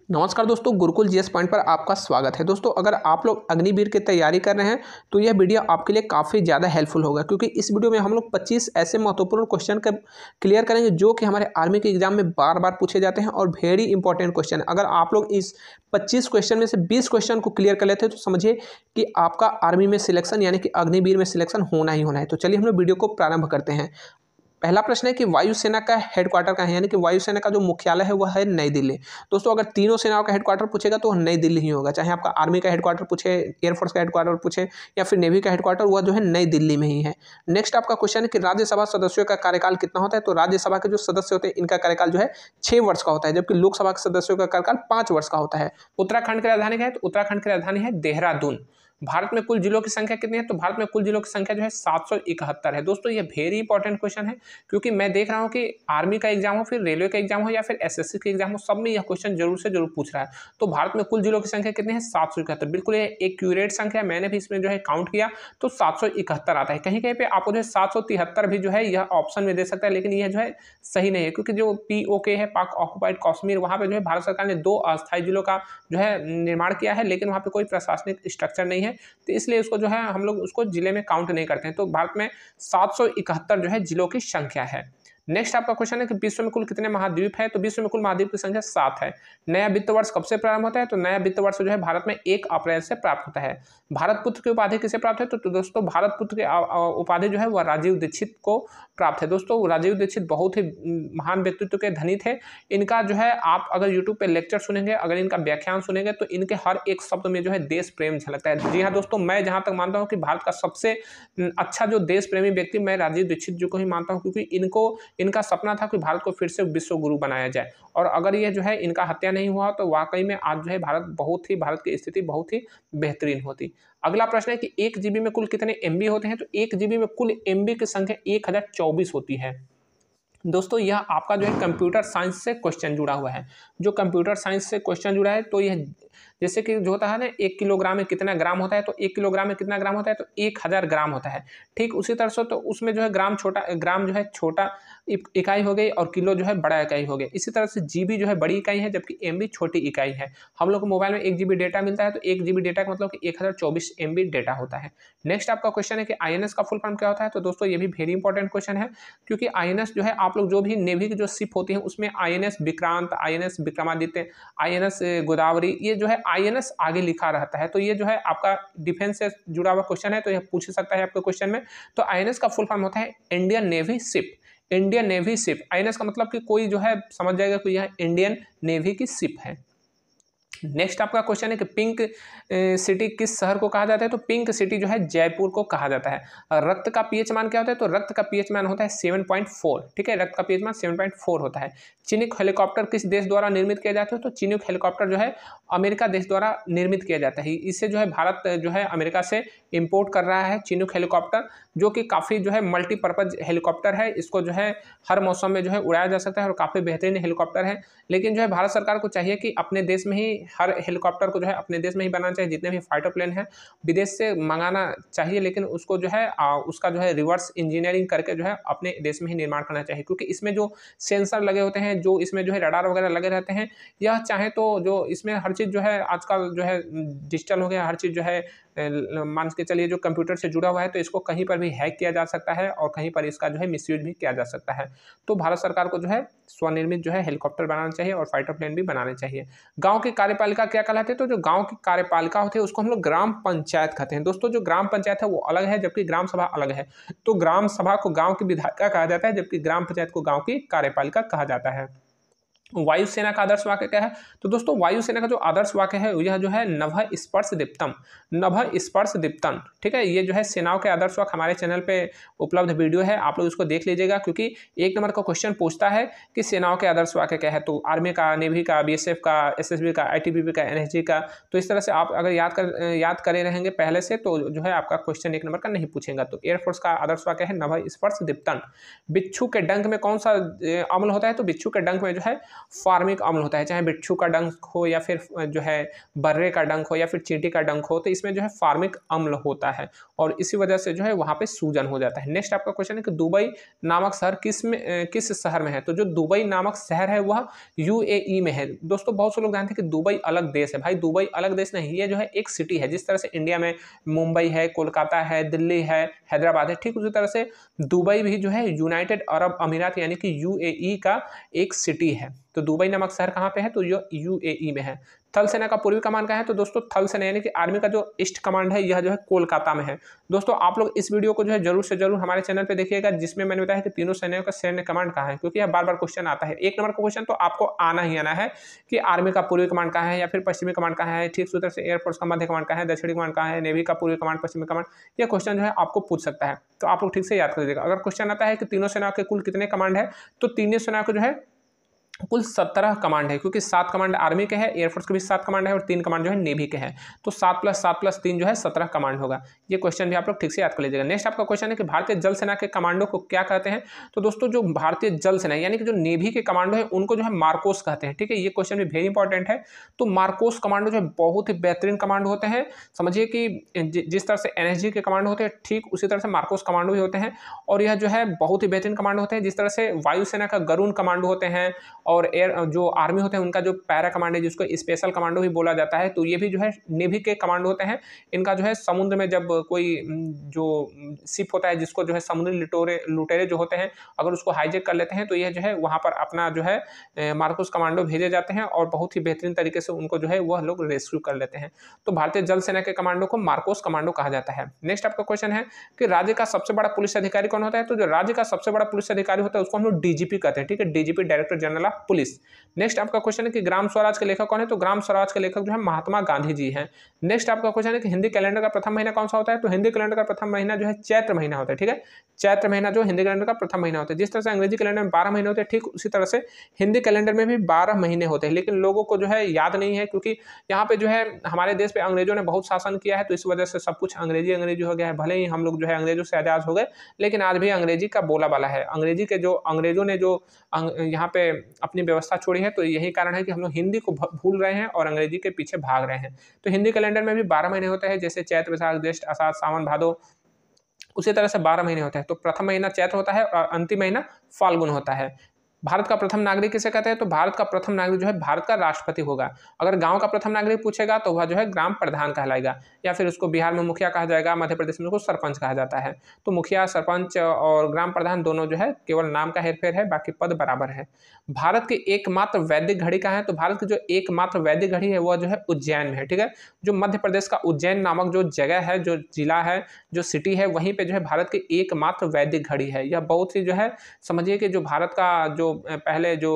नमस्कार दोस्तों, Gurukul GS point पर आपका स्वागत है। दोस्तों, अगर आप लोग अग्निवीर की तैयारी कर रहे हैं तो यह वीडियो आपके लिए काफ़ी ज़्यादा हेल्पफुल होगा, क्योंकि इस वीडियो में हम लोग 25 ऐसे महत्वपूर्ण क्वेश्चन का क्लियर करेंगे जो कि हमारे आर्मी के एग्जाम में बार बार पूछे जाते हैं और वेरी इंपॉर्टेंट क्वेश्चन है। अगर आप लोग इस 25 क्वेश्चन में से 20 क्वेश्चन को क्लियर कर लेते हैं तो समझिए कि आपका आर्मी में सिलेक्शन यानी कि अग्निवीर में सिलेक्शन होना ही होना है। तो चलिए हम लोग वीडियो को प्रारंभ करते हैं। पहला प्रश्न है कि वायुसेना का हेडक्वार्टर कहाँ है, यानी कि वायुसेना का जो मुख्यालय है वह है नई दिल्ली। दोस्तों, अगर तीनों सेनाओं का हेडक्वार्टर पूछेगा तो नई दिल्ली ही होगा, चाहे आपका आर्मी का हेडक्वार्टर पूछे, एयरफोर्स का हेडक्वार्टर पूछे या फिर नेवी का हेडक्वार्टर, वह जो है नई दिल्ली में ही है। नेक्स्ट आपका क्वेश्चन है कि राज्यसभा सदस्यों का कार्यकाल कितना होता है। तो राज्यसभा के जो सदस्य होते हैं इनका कार्यकाल जो है 6 वर्ष का होता है, जबकि लोकसभा के सदस्यों का कार्यकाल 5 वर्ष का होता है। उत्तराखंड की राजधानी क्या है, तो उत्तराखंड की राजधानी है देहरादून। भारत में कुल जिलों की संख्या कितनी है, तो भारत में कुल जिलों की संख्या जो है 771 है। दोस्तों, ये वेरी इंपॉर्टेंट क्वेश्चन है, क्योंकि मैं देख रहा हूँ कि आर्मी का एग्जाम हो, फिर रेलवे का एग्जाम हो या फिर एसएससी का एग्जाम हो, सब में यह क्वेश्चन जरूर से जरूर पूछ रहा है। तो भारत में कुल जिलों की संख्या कितनी है, 771। बिल्कुल ये एक्यूरेट संख्या है, मैंने भी इसमें जो है काउंट किया तो 771 आता है। कहीं कहीं पे आपको जो है 773 भी जो है यह ऑप्शन में दे सकता है, लेकिन यह जो है सही नहीं है, क्योंकि जो POK है, पाक ऑक्युपाइड कश्मीर, वहां पे जो है भारत सरकार ने 2 अस्थायी जिलों का जो है निर्माण किया है, लेकिन वहां पे कोई प्रशासनिक स्ट्रक्चर नहीं है, तो इसलिए उसको जो है हम लोग उसको जिले में काउंट नहीं करते हैं। तो भारत में 771 जो है जिलों की संख्या है। नेक्स्ट आपका क्वेश्चन है कि विश्व में कुल कितने महाद्वीप है, तो विश्व में कुल महाद्वीप की संख्या 7 है। नया वित्त वर्ष कब से प्रारंभ होता है, तो नया वित्त वर्ष जो है भारत में 1 अप्रैल से प्राप्त होता है। भारत पुत्र की उपाधि किसे प्राप्त है, तो दोस्तों भारत पुत्र की उपाधि जो है वह राजीव दीक्षित को प्राप्त है। दोस्तों, राजीव दीक्षित बहुत ही महान व्यक्तित्व के धनी थे। इनका जो है आप अगर यूट्यूब पे लेक्चर सुनेंगे, अगर इनका व्याख्यान सुनेंगे, तो इनके हर एक शब्द में जो है देश प्रेम झलकता है। जी हाँ दोस्तों, मैं जहाँ तक मानता हूँ कि भारत का सबसे अच्छा जो देश प्रेमी व्यक्ति मैं राजीव दीक्षित जी को ही मानता हूँ, क्योंकि इनका सपना था कि भारत को फिर से विश्व गुरु बनाया जाए, और अगर ये जो है इनका हत्या नहीं हुआ तो वाकई में आज जो है भारत की स्थिति बहुत ही बेहतरीन होती। अगला प्रश्न है कि 1 GB में कुल कितने MB होते हैं, तो 1 GB में कुल MB की संख्या 1024 होती है। दोस्तों, यह आपका जो है कंप्यूटर साइंस से क्वेश्चन जुड़ा हुआ है। जो कंप्यूटर साइंस से क्वेश्चन जुड़ा है, तो यह जैसे कि जो होता है ना, 1 किलोग्राम में कितना ग्राम होता है, तो 1 किलोग्राम में कितना ग्राम होता है, तो 1000 ग्राम होता है। ठीक उसी तरह से तो उसमें जो है ग्राम जो है छोटा इकाई हो गई, और किलो जो है बड़ा इकाई हो गया। इसी तरह से GB जो है बड़ी इकाई है, जबकि MB छोटी इकाई है। हम लोग को मोबाइल में 1 GB डेटा मिलता है, तो 1 GB डेटा का मतलब कि 1024 MB डेटा होता है। नेक्स्ट आपका क्वेश्चन है कि INS का फुल फॉर्म क्या होता है, तो दोस्तों ये भी वेरी इंपॉर्टेंट क्वेश्चन है, क्योंकि INS जो है आप लोग जो भी नेवी की जो शिप होती है उसमें INS Vikrant, INS Vikramaditya, INS Godavari, ये जो है INS आगे लिखा रहता है। तो ये जो है आपका डिफेंस से जुड़ा हुआ क्वेश्चन है, तो यह पूछ सकता है आपके क्वेश्चन में। तो INS का फुल फॉर्म होता है Indian navy ship. Indian navy ship, INS का मतलब कि कोई जो है समझ जाएगा कि यह इंडियन नेवी की शिप है। नेक्स्ट आपका क्वेश्चन है कि पिंक सिटी किस शहर को कहा जाता है, तो पिंक सिटी जो है जयपुर को कहा जाता है। रक्त का पीएच मान क्या होता है, तो रक्त का पीएच मान होता है 7.4। ठीक है, रक्त का पीएच मान 7.4 होता है। चिनूक हेलीकॉप्टर किस देश द्वारा निर्मित किया जाता है, तो चिनूक हेलीकॉप्टर जो है अमेरिका देश द्वारा निर्मित किया जाता है। इससे जो है भारत जो है अमेरिका से इंपोर्ट कर रहा है चिनूक हेलीकॉप्टर, जो कि काफ़ी जो है मल्टीपर्पज हेलीकॉप्टर है। इसको जो है हर मौसम में जो है उड़ाया जा सकता है और काफ़ी बेहतरीन हेलीकॉप्टर है। लेकिन जो है भारत सरकार को चाहिए कि अपने देश में ही हर हेलीकॉप्टर को जो है अपने देश में ही बनाना चाहिए। जितने भी फाइटर प्लेन है विदेश से मंगाना चाहिए, लेकिन उसको जो है उसका जो है रिवर्स इंजीनियरिंग करके जो है अपने देश में ही निर्माण करना चाहिए, क्योंकि इसमें जो सेंसर लगे होते हैं, जो इसमें जो है रडार वगैरह लगे रहते हैं, यह चाहे तो जो इसमें हर चीज़ जो है आजकल जो है डिजिटल हो गया, हर चीज़ जो है मान के चलिए जो कंप्यूटर से जुड़ा हुआ है, तो इसको कहीं पर भी हैक किया जा सकता है और कहीं पर इसका जो है मिसयूज भी किया जा सकता है। तो भारत सरकार को जो है स्वनिर्मित जो है हेलीकॉप्टर बनाना चाहिए और फाइटर प्लेन भी बनाने चाहिए। गांव की कार्यपालिका क्या कहलाती है, तो जो गांव की कार्यपालिका होती है उसको हम लोग ग्राम पंचायत कहते हैं। दोस्तों, जो ग्राम पंचायत है वो अलग है, जबकि ग्राम सभा अलग है। तो ग्राम सभा को गांव की विधायिका कहा जाता है, जबकि ग्राम पंचायत को गांव की कार्यपालिका कहा जाता है। वायुसेना का आदर्श वाक्य क्या है, तो दोस्तों वायुसेना का जो आदर्श वाक्य है यह जो है नभः स्पर्श दीप्तम, नभः स्पर्श दीप्तम। ठीक है, ये जो है सेनाओं के आदर्श वाक्य हमारे चैनल पे उपलब्ध वीडियो है, आप लोग इसको देख लीजिएगा, क्योंकि 1 नंबर का क्वेश्चन पूछता है कि सेनाओं के आदर्श वाक्य क्या है, तो आर्मी का, नेवी का, BSF का, SSB का, ITBP का, NSG का। तो इस तरह से आप अगर याद करे रहेंगे पहले से, तो जो है आपका क्वेश्चन 1 नंबर का नहीं पूछेगा। तो एयरफोर्स का आदर्श वाक्य है नभः स्पर्श दीप्तम। बिच्छू के डंक में कौन सा अम्ल होता है, तो बिच्छू के डंक में जो है फार्मिक अम्ल होता है, चाहे बिच्छू का डंक हो या फिर जो है बर्रे का डंक हो या फिर चींटी का डंक हो, तो इसमें जो है फार्मिक अम्ल होता है और इसी वजह से जो है वहाँ पे सूजन हो जाता है। नेक्स्ट आपका क्वेश्चन है कि दुबई नामक शहर किस शहर में है? तो जो दुबई नामक शहर है वह यूएई में है। दोस्तों बहुत से लोग जानते हैं कि दुबई अलग देश है। भाई दुबई अलग देश नहीं, ये जो है एक सिटी है। जिस तरह से इंडिया में मुंबई है, कोलकाता है, दिल्ली है, हैदराबाद है, ठीक उसी तरह से दुबई भी जो है यूनाइटेड अरब अमीरात यानी कि यूएई का एक सिटी है। तो दुबई नामक शहर कहाँ पे है? तो ये यूएई में है। थल सेना का पूर्वी कमान कहाँ है? तो दोस्तों थल सेना यानी कि आर्मी का जो ईस्ट कमांड है यह जो है कोलकाता में है। दोस्तों आप लोग इस वीडियो को जो है जरूर से जरूर हमारे चैनल पे देखिएगा, जिसमें मैंने बताया कि तीनों सेनाओं का सैन्य कमांड कहाँ है, क्योंकि यह बार बार क्वेश्चन आता है। एक नंबर का क्वेश्चन तो आपको आना ही आना है कि आर्मी का पूर्वी कमांड कहाँ है या फिर पश्चिमी कमांड कहाँ है, ठीक उसी तरह से एयरफोर्स का मध्य कमांड कहाँ है, दक्षिणी कमांड कहाँ है, नेवी का पूर्वी कमांड, पश्चिमी कमांड, यह क्वेश्चन जो है आपको पूछ सकता है। तो आप लोग ठीक से याद कर लीजिएगा। अगर क्वेश्चन आता है कि तीनों सेनाओं के कुल कितने कमांड है, तो तीनों सेनाओं को जो है कुल 17 कमांड है, क्योंकि 7 कमांड आर्मी के हैं, एयरफोर्स के भी 7 कमांड है और 3 कमांड जो है नेवी के हैं। तो 7 + 7 + 3 जो है 17 कमांड होगा। ये क्वेश्चन भी आप लोग ठीक से याद कर लीजिएगा। नेक्स्ट आपका क्वेश्चन है कि भारतीय जल सेना के कमांडो को क्या कहते हैं? तो दोस्तों जो भारतीय जल सेना यानी कि जो नेवी के कमांडो है उनको जो है मार्कोस कहते हैं। ठीक है, ये क्वेश्चन भी वेरी इंपॉर्टेंट है। तो मार्कोस कमांडो जो है बहुत ही बेहतरीन कमांडो होते हैं। समझिए कि जिस तरह से एनएसजी के कमांडो होते हैं ठीक उसी तरह से मार्कोस कमांडो भी होते हैं और यह जो है बहुत ही बेहतरीन कमांडो होते हैं। जिस तरह से वायुसेना का गरुण कमांडो होते हैं और एयर जो आर्मी होते हैं उनका जो पैरा कमांडो है जिसको स्पेशल कमांडो भी बोला जाता है, तो ये भी जो है नेवी के कमांडो होते हैं। इनका जो है समुद्र में जब कोई जो शिप होता है जिसको जो है समुद्री लुटेरे जो होते हैं अगर उसको हाईजैक कर लेते हैं तो यह जो है वहाँ पर अपना जो है मार्कोस कमांडो भेजे जाते हैं और बहुत ही बेहतरीन तरीके से उनको जो है वह लोग रेस्क्यू कर लेते हैं। तो भारतीय जल सेना के कमांडो को मार्कोस कमांडो कहा जाता है। नेक्स्ट आपका क्वेश्चन है कि राज्य का सबसे बड़ा पुलिस अधिकारी कौन होता है? तो जो राज्य का सबसे बड़ा पुलिस अधिकारी होता है उसको हम लोग डीजीपी कहते हैं। ठीक है, DGP director general of police. Next आपका क्वेश्चन है कि ग्राम स्वराज के लेखक कौन है? तो ग्राम स्वराज के लेखक जो है महात्मा गांधी जी हैं। नेक्स्ट आपका क्वेश्चन है कि हिंदी कैलेंडर का प्रथम महीना कौन सा होता है? तो हिंदी कैलेंडर का प्रथम महीना जो है चैत्र महीना होता है। ठीक है, चैत्र महीना जो हिंदी कैलेंडर का प्रथम महीना होता है। जिस तरह से अंग्रेजी कैलेंडर में 12 महीने होते हैं ठीक उसी तरह से हिंदी कैलेंडर में भी 12 महीने होते हैं, लेकिन लोगों को जो है याद नहीं है क्योंकि यहाँ पे जो है हमारे देश पे अंग्रेजों ने बहुत शासन किया है, तो इस वजह से सब कुछ अंग्रेजी हो गया है। भले ही हम लोग जो है अंग्रेजों से आजाद हो गए, लेकिन आज भी अंग्रेजी का बोला बाला है। अंग्रेजों ने जो यहाँ पे अपनी व्यवस्था छोड़ी है, तो यही कारण है कि हम लोग हिंदी को भूल रहे हैं और अंग्रेजी के पीछे भाग रहे हैं। तो हिंदी कैलेंडर में भी 12 महीने होते हैं, जैसे चैत्र, वैशाख, ज्येष्ठ, आषाढ़, सावन, भादो, उसी तरह से 12 महीने होते हैं। तो प्रथम महीना चैत्र होता है और अंतिम महीना फाल्गुन होता है। भारत का प्रथम नागरिक किसे कहते हैं? तो भारत का प्रथम नागरिक जो है भारत का राष्ट्रपति होगा। अगर गांव का प्रथम नागरिक पूछेगा तो वह जो है ग्राम प्रधान कहलाएगा, या फिर उसको बिहार में मुखिया कहा जाएगा, मध्य प्रदेश में उसको सरपंच कहा जाता है। तो मुखिया, सरपंच और ग्राम प्रधान दोनों जो है केवल नाम का हेरफेर है, बाकी पद बराबर है। भारत की एकमात्र वैदिक घड़ी कहाँ है? तो भारत की जो एकमात्र वैदिक घड़ी है वह जो है उज्जैन में है। ठीक है, जो मध्य प्रदेश का उज्जैन नामक जो जगह है, जो जिला है, जो सिटी है, वहीं पे जो है भारत की एकमात्र वैदिक घड़ी है। यह बहुत ही जो है समझिए कि जो भारत का जो पहले जो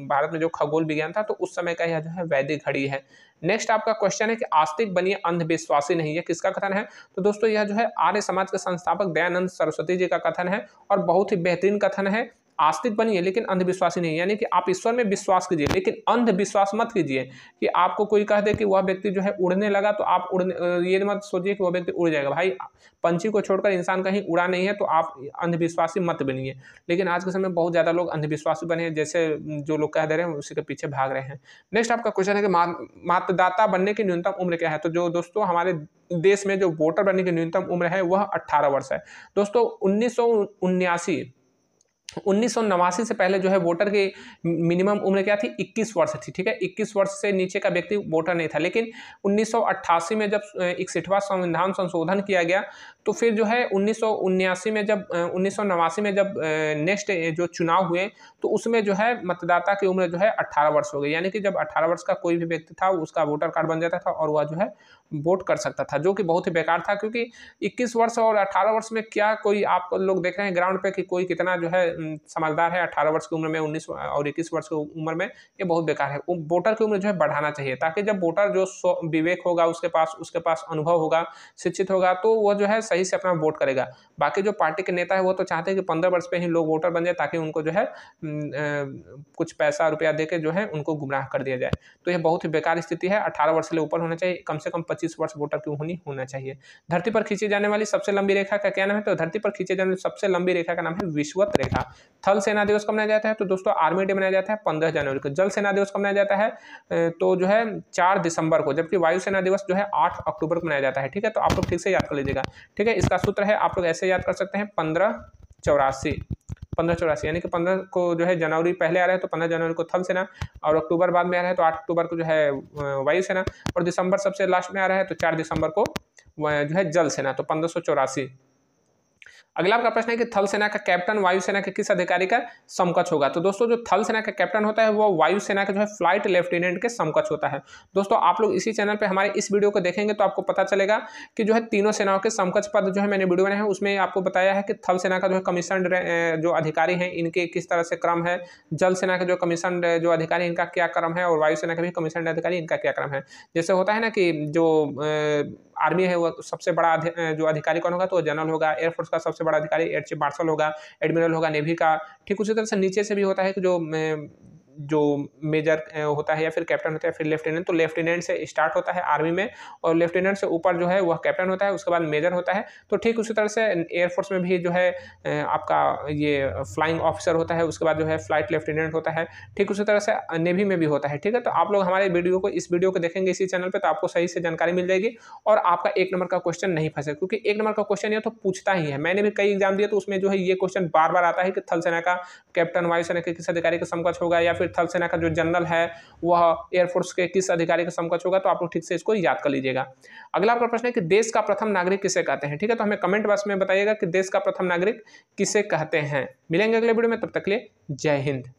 भारत में जो खगोल विज्ञान था तो उस समय का यह जो है वैदिक घड़ी है। नेक्स्ट आपका क्वेश्चन है कि आस्तिक बनिए अंधविश्वासी नहीं है, किसका कथन है? तो दोस्तों यह जो है आर्य समाज के संस्थापक दयानंद सरस्वती जी का कथन है और बहुत ही बेहतरीन कथन है। आस्तिक बनिए लेकिन अंधविश्वासी नहीं, यानी कि आप ईश्वर में विश्वास कीजिए लेकिन अंधविश्वास मत कीजिए कि आपको कोई कह दे कि वह व्यक्ति जो है उड़ने लगा तो आप ये मत सोचिए कि वह व्यक्ति उड़ जाएगा। भाई पंछी को छोड़कर इंसान कहीं उड़ा नहीं है, तो आप अंधविश्वासी मत बनिए। लेकिन आज के समय में बहुत ज़्यादा लोग अंधविश्वासी बने हैं, जैसे जो लोग कह दे रहे हैं उसी के पीछे भाग रहे हैं। नेक्स्ट आपका क्वेश्चन है कि मतदाता बनने की न्यूनतम उम्र क्या है? तो जो दोस्तों हमारे देश में जो वोटर बनने की न्यूनतम उम्र है वह 18 वर्ष है। दोस्तों 1989 से पहले जो है वोटर की मिनिमम उम्र क्या थी? 21 वर्ष थी। ठीक है, 21 वर्ष से नीचे का व्यक्ति वोटर नहीं था। लेकिन 1988 में जब 61वां संविधान संशोधन किया गया तो फिर जो है 1989 में जब नेक्स्ट जो चुनाव हुए तो उसमें जो है मतदाता की उम्र जो है 18 वर्ष हो गई, यानी कि जब 18 वर्ष का कोई भी व्यक्ति था उसका वोटर कार्ड बन जाता था और वह जो है वोट कर सकता था, जो कि बहुत ही बेकार था। क्योंकि 21 वर्ष और 18 वर्ष में क्या कोई आप लोग देख रहे हैं ग्राउंड पे कि कोई कितना जो है समझदार है 18 वर्ष की उम्र में, 19 और 21 वर्ष की उम्र में, ये बहुत बेकार है। वोटर की उम्र जो है बढ़ाना चाहिए ताकि जब वोटर जो विवेक होगा उसके पास अनुभव होगा, शिक्षित होगा, तो वह जो है सही से अपना वोट करेगा। बाकी जो पार्टी के नेता है वो तो चाहते हैं कि 15 वर्ष पे ही लोग वोटर बन जाए ताकि उनको जो है कुछ पैसा रुपया दे के जो है उनको गुमराह कर दिया जाए। तो यह बहुत ही बेकार स्थिति है। 18 वर्ष से ऊपर होना चाहिए, कम से कम 25 वर्ष वोटर की होना चाहिए। धरती पर खींची जाने वाली सबसे लंबी रेखा का क्या नाम है? तो धरती पर खींची जाने वाली सबसे लंबी रेखा का नाम है विषुवत रेखा। थल सेना दिवस कब मनाया जाता है? तो दोस्तों आर्मी डे मनाया जाता है 15 जनवरी को। जल सेना दिवस कब मनाया जाता है? तो जो है 4 दिसंबर को, जबकि वायुसेना दिवस जो है 8 अक्टूबर को मनाया जाता है। ठीक है, तो आप लोग ठीक से याद कर लीजिएगा। ठीक है, इसका सूत्र है, आप लोग ऐसे याद कर सकते हैं 1584 यानी कि 15 को जो है जनवरी पहले आ रहा है तो 15 जनवरी को थल सेना, और अक्टूबर बाद में आ रहा है तो 8 अक्टूबर को जो है वायुसेना, और दिसंबर सबसे लास्ट में आ रहा है तो 4 दिसंबर को जो है जल सेना, तो 1584। अगला आपका प्रश्न है कि थल सेना का कैप्टन वायुसेना के किस अधिकारी का समकक्ष होगा? तो दोस्तों जो थल सेना का कैप्टन होता है वो वायुसेना के जो है फ्लाइट लेफ्टिनेंट के समकक्ष होता है। दोस्तों आप लोग इसी चैनल पे हमारे इस वीडियो को देखेंगे तो आपको पता चलेगा कि जो है तीनों सेनाओं के समकक्ष पद जो है मैंने वीडियो बनाया है उसमें आपको बताया है कि थल सेना का जो है कमीशन जो अधिकारी हैं इनके किस तरह से क्रम है, जल सेना के जो कमीशन जो अधिकारी इनका क्या क्रम है, और वायुसेना के भी कमीशन अधिकारी इनका क्या क्रम है। जैसे होता है ना कि जो आर्मी है वो सबसे बड़ा जो अधिकारी कौन होगा? तो जनरल होगा। एयरफोर्स का सबसे बड़ा अधिकारी एयर चीफ मार्शल होगा, एडमिरल होगा नेवी का। ठीक उसी तरह से नीचे से भी होता है कि जो मेजर होता है या फिर कैप्टन होता है, फिर लेफ्टिनेंट। तो लेफ्टिनेंट से स्टार्ट होता है आर्मी में, और लेफ्टिनेंट से ऊपर जो है वह कैप्टन होता है, उसके बाद मेजर होता है। तो ठीक उसी तरह से एयरफोर्स में भी जो है आपका ये फ्लाइंग ऑफिसर होता है, उसके बाद जो है फ्लाइट लेफ्टिनेंट होता है। ठीक उसी तरह से नेवी में भी होता है। ठीक है, तो आप लोग हमारे इस वीडियो को देखेंगे इसी चैनल पर तो आपको सही से जानकारी मिल जाएगी और आपका 1 नंबर का क्वेश्चन नहीं फंसेगा, क्योंकि 1 नंबर का क्वेश्चन ये तो पूछता ही है। मैंने भी कई एग्जाम दिए तो उसमें जो है ये क्वेश्चन बार बार आता है कि थल सेना का कैप्टन वायुसेना के किस अधिकारी का समकक्ष होगा, या फिर थल सेना का जो जनरल है वह एयरफोर्स के किस अधिकारी का समकक्ष होगा। तो आप लोग ठीक से इसको याद कर लीजिएगा। अगला आपका प्रश्न है कि देश का प्रथम नागरिक किसे कहते हैं? ठीक है, तो हमें कमेंट बॉक्स में बताइएगा कि देश का प्रथम नागरिक किसे कहते हैं। मिलेंगे अगले वीडियो में, तब तक के लिए जय हिंद।